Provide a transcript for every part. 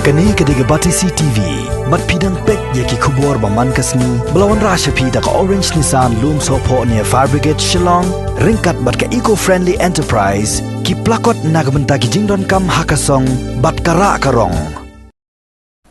Kani kadiga bati CTV, mat pidang pek yaki kubor baman kasni, belawan rasha pida ka Orange Nissan loom sopo near Fire Brigade Shillong, ringkat bat ka eco-friendly enterprise, ki plakot nagbenta ki jingdon kam hakasong, bat kara karong.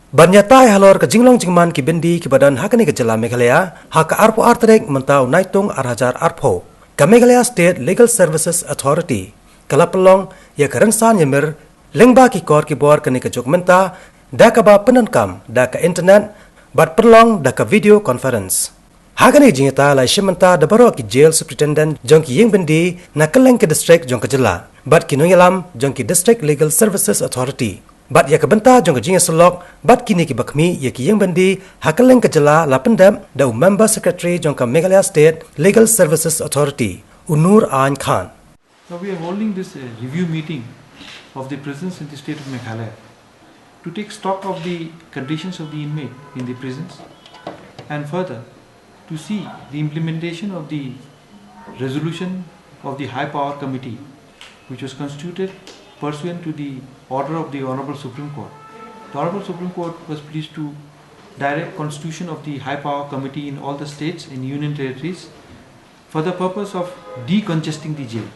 Banyatai halor ke jinglong jingman ki bendi ki badan hakani ke jela Meghalaya, haka arpo artrek mentau naitung arhajar arpo. Ka Meghalaya State Legal Services Authority, kalapelong ya kerensan yemir, lengba ki kor ki bor kani ke jokmenta, da ka ba penankam, da ka internet, bat perlong da ka video conference. Hakani jingita lai shimenta da baro ki jail superintendent jong ki ying bendi na keleng ke district jong ke jela, bat ki nunyalam jong ki District Legal Services Authority. Bat ya kebenta jong kejingnya selok, bat kini ki bakmi ya ki yang bendi hakeleng kejela lapendam da member secretary jong ka Meghalaya State Legal Services Authority, Unur An Khan. Now we are holding this review meeting of the prisons in the state of Meghalaya to take stock of the conditions of the inmate in the prisons and further to see the implementation of the resolution of the High Power Committee which was constituted pursuant to the order of the Honorable Supreme Court. The Honorable Supreme Court was pleased to direct constitution of the High Power Committee in all the states and union territories for the purpose of decongesting the jail.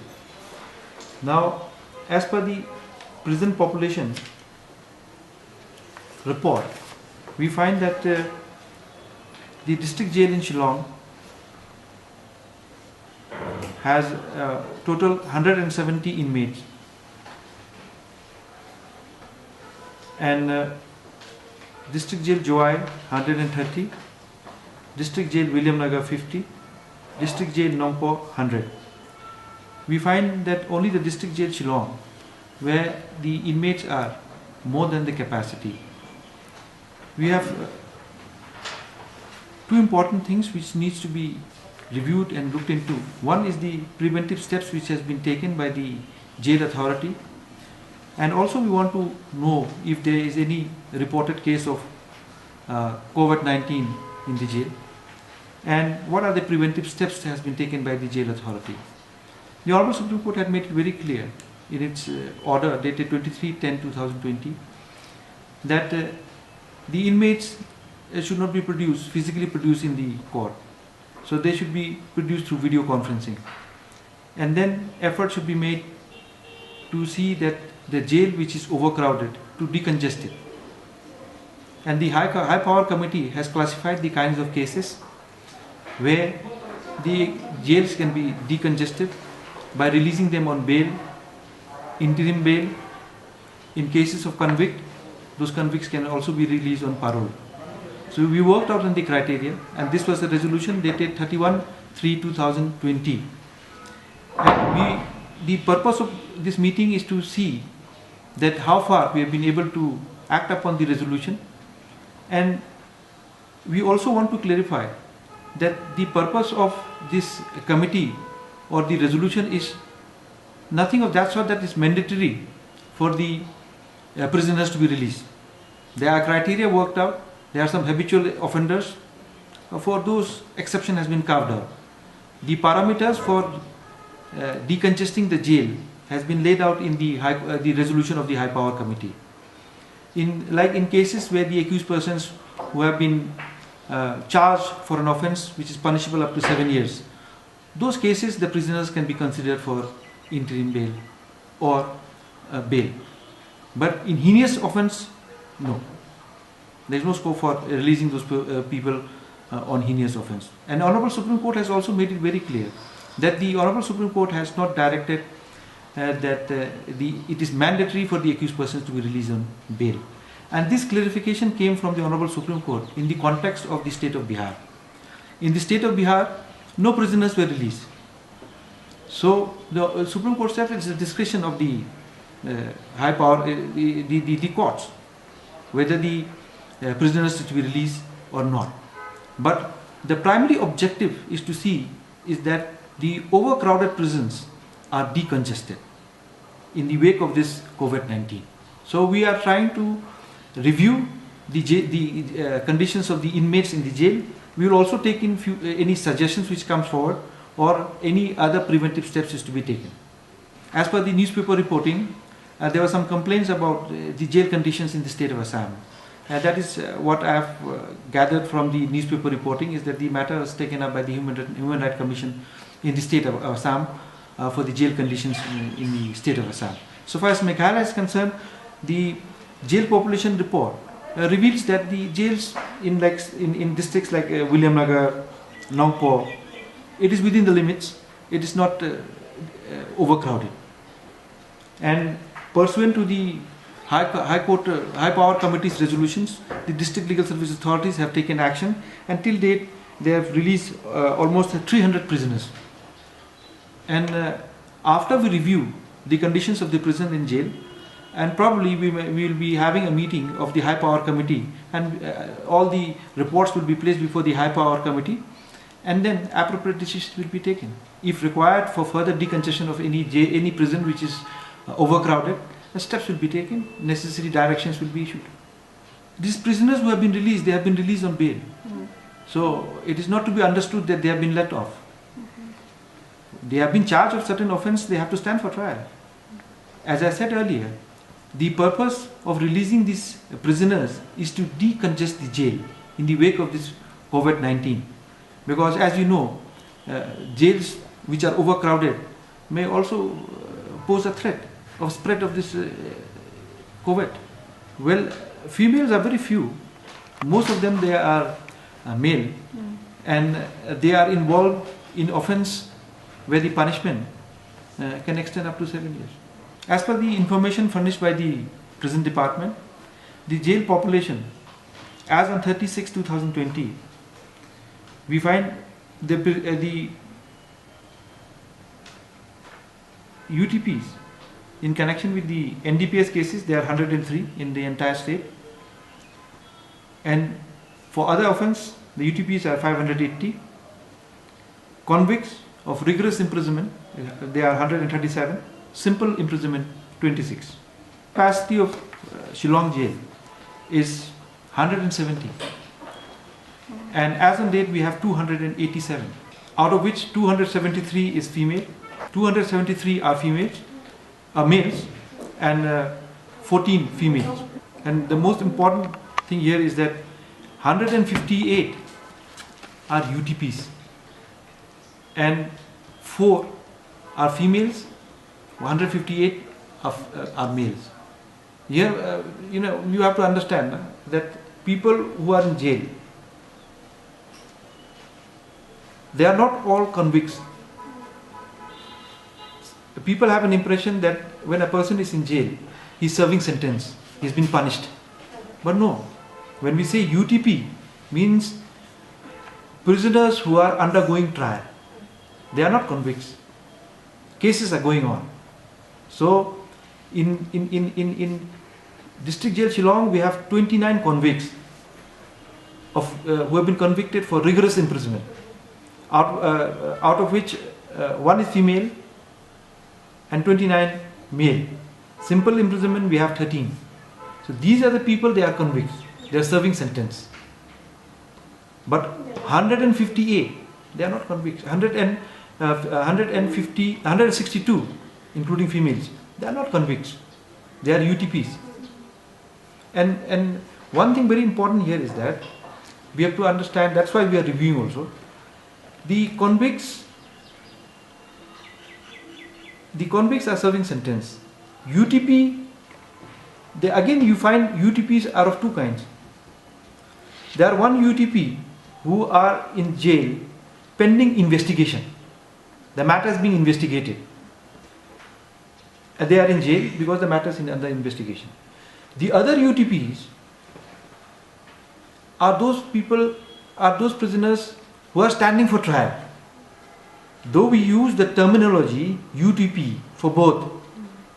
Now, as per the prison population report, we find that the district jail in Shillong has total 170 inmates. And District Jail Joy 130, District Jail William Nagar 50, District Jail Nongpo 100. We find that only the District Jail Shillong, where the inmates are more than the capacity. We have two important things which needs to be reviewed and looked into. One is the preventive steps which has been taken by the jail authority. And also we want to know if there is any reported case of COVID-19 in the jail and what are the preventive steps that has been taken by the jail authority. The Honorable Supreme Court had made it very clear in its order dated 23/10/2020 that the inmates should not be physically produced in the court. So they should be produced through video conferencing. And then effort should be made to see that the jail which is overcrowded, to decongest it. And the High Power Committee has classified the kinds of cases where the jails can be decongested by releasing them on bail, interim bail. In cases of convict, those convicts can also be released on parole. So we worked out on the criteria, and this was a resolution dated 31/3/2020. And the purpose of this meeting is to see that how far we have been able to act upon the resolution, and we also want to clarify that the purpose of this committee or the resolution is nothing of that sort that is mandatory for the prisoners to be released. There are criteria worked out, there are some habitual offenders, for those exception has been carved out. The parameters for decongesting the jail has been laid out in the resolution of the High Power Committee. In cases where the accused persons who have been charged for an offence which is punishable up to 7 years, those cases the prisoners can be considered for interim bail or bail. But in heinous offence, no. There is no scope for releasing those people on heinous offence. And Honourable Supreme Court has also made it very clear that the Honourable Supreme Court has not directed that it is mandatory for the accused persons to be released on bail. And this clarification came from the Honourable Supreme Court in the context of the state of Bihar. In the state of Bihar, no prisoners were released. So the Supreme Court said it's the discretion of the high power, the courts, whether the prisoners to be released or not. But the primary objective is to see is that the overcrowded prisons are decongested in the wake of this COVID-19. So we are trying to review the conditions of the inmates in the jail. We will also take in any suggestions which comes forward or any other preventive steps is to be taken. As per the newspaper reporting, there were some complaints about the jail conditions in the state of Assam. That is what I have gathered from the newspaper reporting, is that the matter was taken up by the Human Rights Commission in the state of Assam for the jail conditions in the state of Assam. So far as Meghalaya is concerned, the jail population report reveals that the jails in districts like Williamnagar, Nongpo, it is within the limits. It is not overcrowded. And pursuant to the High Power Committee's resolutions, the district legal service authorities have taken action, and till date they have released almost 300 prisoners. And after we review the conditions of the prison in jail, and probably we will be having a meeting of the High Power Committee, and all the reports will be placed before the High Power Committee, and then appropriate decisions will be taken. If required for further decongestion of any prison which is overcrowded, steps will be taken, necessary directions will be issued. These prisoners who have been released, they have been released on bail. So it is not to be understood that they have been let off. They have been charged of certain offence, they have to stand for trial. As I said earlier, the purpose of releasing these prisoners is to decongest the jail in the wake of this COVID-19. Because as you know, jails which are overcrowded may also pose a threat of spread of this COVID. Well, females are very few. Most of them, they are male, and they are involved in offence where the punishment can extend up to 7 years. As per the information furnished by the prison department, the jail population as on 36/2020, we find the UTPs in connection with the NDPS cases, there are 103 in the entire state, and for other offence the UTPs are 580. Convicts of rigorous imprisonment, they are 137. Simple imprisonment, 26. Capacity of Shillong jail is 170, and as on date we have 287, out of which 273 is female, 273 are males, and 14 females. And the most important thing here is that 158 are UTPs, and 4 are females, 158 are males. Here, you have to understand that people who are in jail, they are not all convicts. People have an impression that when a person is in jail, he is serving sentence, he has been punished. But no, when we say UTP, means prisoners who are undergoing trial. They are not convicts. Cases are going on. So, in District Jail Shillong, we have 29 convicts who have been convicted for rigorous imprisonment, out of which 1 is female and 29 male. Simple imprisonment, we have 13. So these are the people, they are convicts. They are serving sentence. But 158, they are not convicts. 162, including females, they are not convicts. They are UTPs. And one thing very important here is that we have to understand, that's why we are reviewing also, the convicts are serving sentence. UTP, again you find UTPs are of two kinds. There are one UTP who are in jail pending investigation. The matter is being investigated. They are in jail because the matter is under investigation. The other UTPs are those prisoners who are standing for trial. Though we use the terminology UTP for both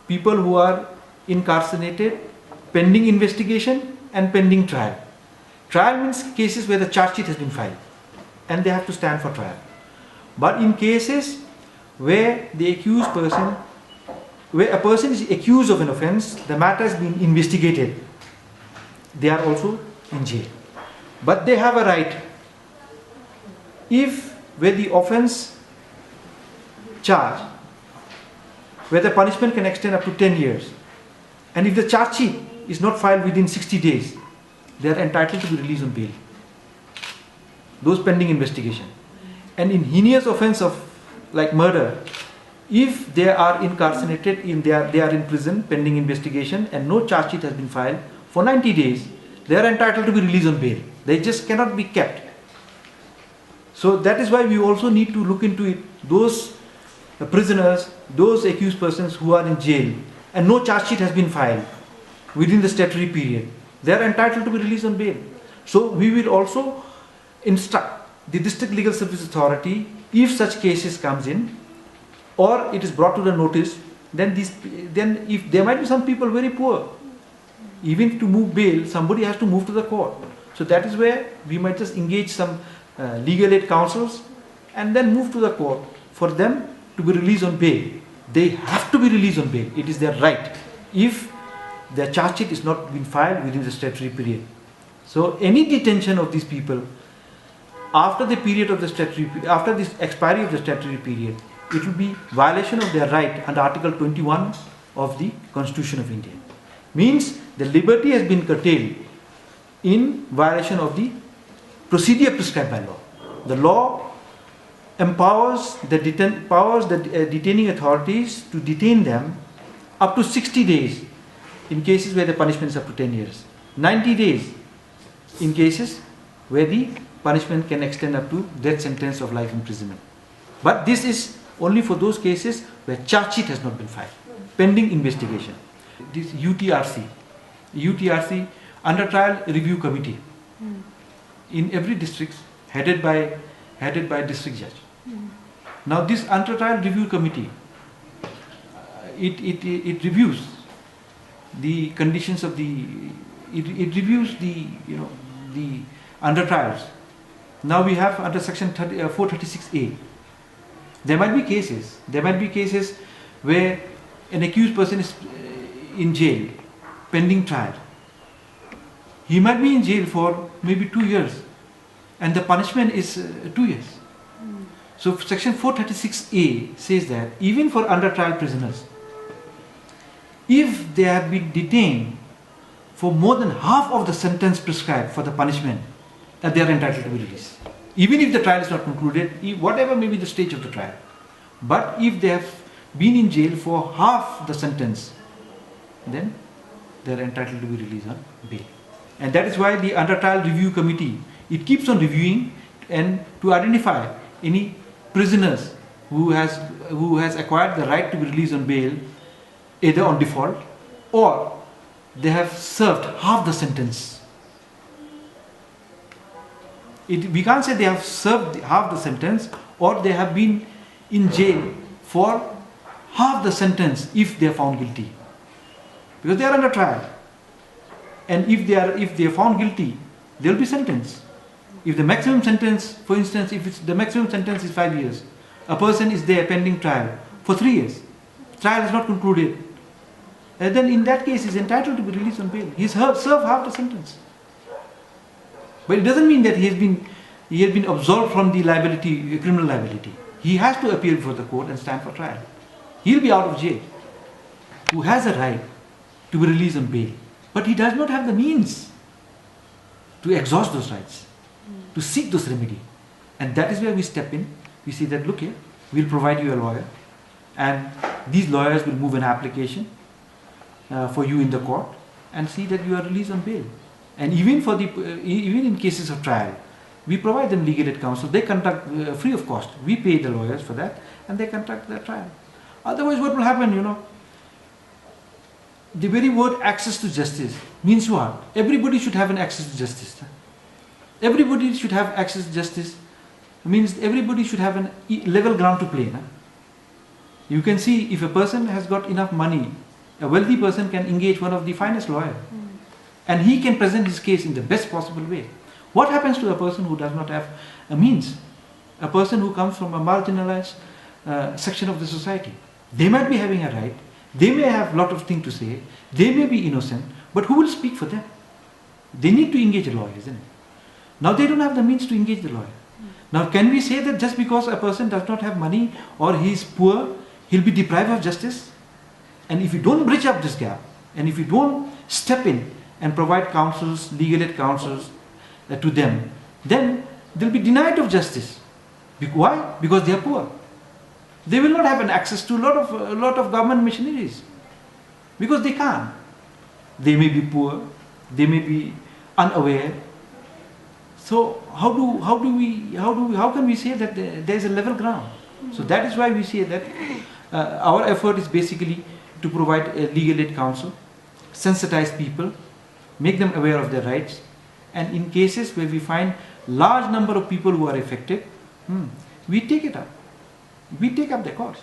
people who are incarcerated, pending investigation and pending trial. Trial means cases where the charge sheet has been filed and they have to stand for trial. But in cases where a person is accused of an offence, the matter has been investigated, they are also in jail. But they have a right, where the offence charge, where the punishment can extend up to 10 years, And if the charge sheet is not filed within 60 days, they are entitled to be released on bail. Those pending investigation. And in heinous offense of like murder, if they are incarcerated, they are in prison pending investigation and no charge sheet has been filed for 90 days, they are entitled to be released on bail. They just cannot be kept. So that is why we also need to look into it. Those prisoners, those accused persons who are in jail and no charge sheet has been filed within the statutory period, they are entitled to be released on bail. So we will also instruct the District Legal Service Authority, if such cases comes in or it is brought to the notice, then if there might be some people very poor, even to move bail, somebody has to move to the court. So that is where we might just engage some legal aid counsels and then move to the court for them to be released on bail. They have to be released on bail. It is their right if their charge sheet is not been filed within the statutory period. So any detention of these people after the period of the statutory, after this expiry of the statutory period, it will be violation of their right under Article 21 of the Constitution of India. Means the liberty has been curtailed in violation of the procedure prescribed by law. The law empowers the detaining authorities to detain them up to 60 days in cases where the punishment is up to 10 years, 90 days in cases where the punishment can extend up to death sentence of life imprisonment. But this is only for those cases where charge sheet has not been filed, pending investigation. This UTRC, Under Trial Review Committee, in every district, headed by district judge. Now this Under Trial Review Committee, it reviews the conditions of it reviews the under trials. Now we have under section 436A. There might be cases where an accused person is in jail pending trial. He might be in jail for maybe 2 years and the punishment is 2 years. So section 436A says that even for under trial prisoners, if they have been detained for more than half of the sentence prescribed for the punishment, they are entitled to be released. Even if the trial is not concluded, whatever may be the stage of the trial. But if they have been in jail for half the sentence, then they are entitled to be released on bail. And that is why the Under Trial Review Committee, it keeps on reviewing and to identify any prisoners who has acquired the right to be released on bail, either on default or they have served half the sentence. We can't say they have served half the sentence or they have been in jail for half the sentence if they are found guilty, because they are under trial. And if they are found guilty, they will be sentenced. If the maximum sentence, for instance, the maximum sentence is 5 years, a person is there pending trial for 3 years, trial is not concluded, and then in that case he is entitled to be released on bail. He has served half the sentence. But it doesn't mean that he has been absolved from the liability, criminal liability. He has to appear before the court and stand for trial. He will be out of jail, who has a right to be released on bail, but he does not have the means to exhaust those rights, to seek those remedy. And that is where we step in. We say that, look here, we will provide you a lawyer, and these lawyers will move an application for you in the court and see that you are released on bail. And even in cases of trial, we provide them legal aid counsel. They conduct free of cost. We pay the lawyers for that, and they conduct the trial. Otherwise, what will happen? The very word access to justice means what? Everybody should have an access to justice. Everybody should have access to justice. Means everybody should have a level ground to play. You can see if a person has got enough money, a wealthy person can engage one of the finest lawyers. And he can present his case in the best possible way. What happens to a person who does not have a means? A person who comes from a marginalized section of the society. They might be having a right. They may have a lot of things to say. They may be innocent. But who will speak for them? They need to engage a lawyer, isn't it? Now they don't have the means to engage the lawyer. Now can we say that just because a person does not have money or he is poor, he'll be deprived of justice? And if you don't bridge up this gap, And if we don't step in and provide counsels, legal aid counsels to them, then they'll be denied of justice. Why? Because they are poor. They will not have an access to a lot of government machineries because they can't. They may be poor, they may be unaware. So how can we say that there is a level ground? So that is why we say that our effort is basically to provide a legal aid counsel, sensitize people, make them aware of their rights, and in cases where we find large number of people who are affected, we take it up. We take up the cause.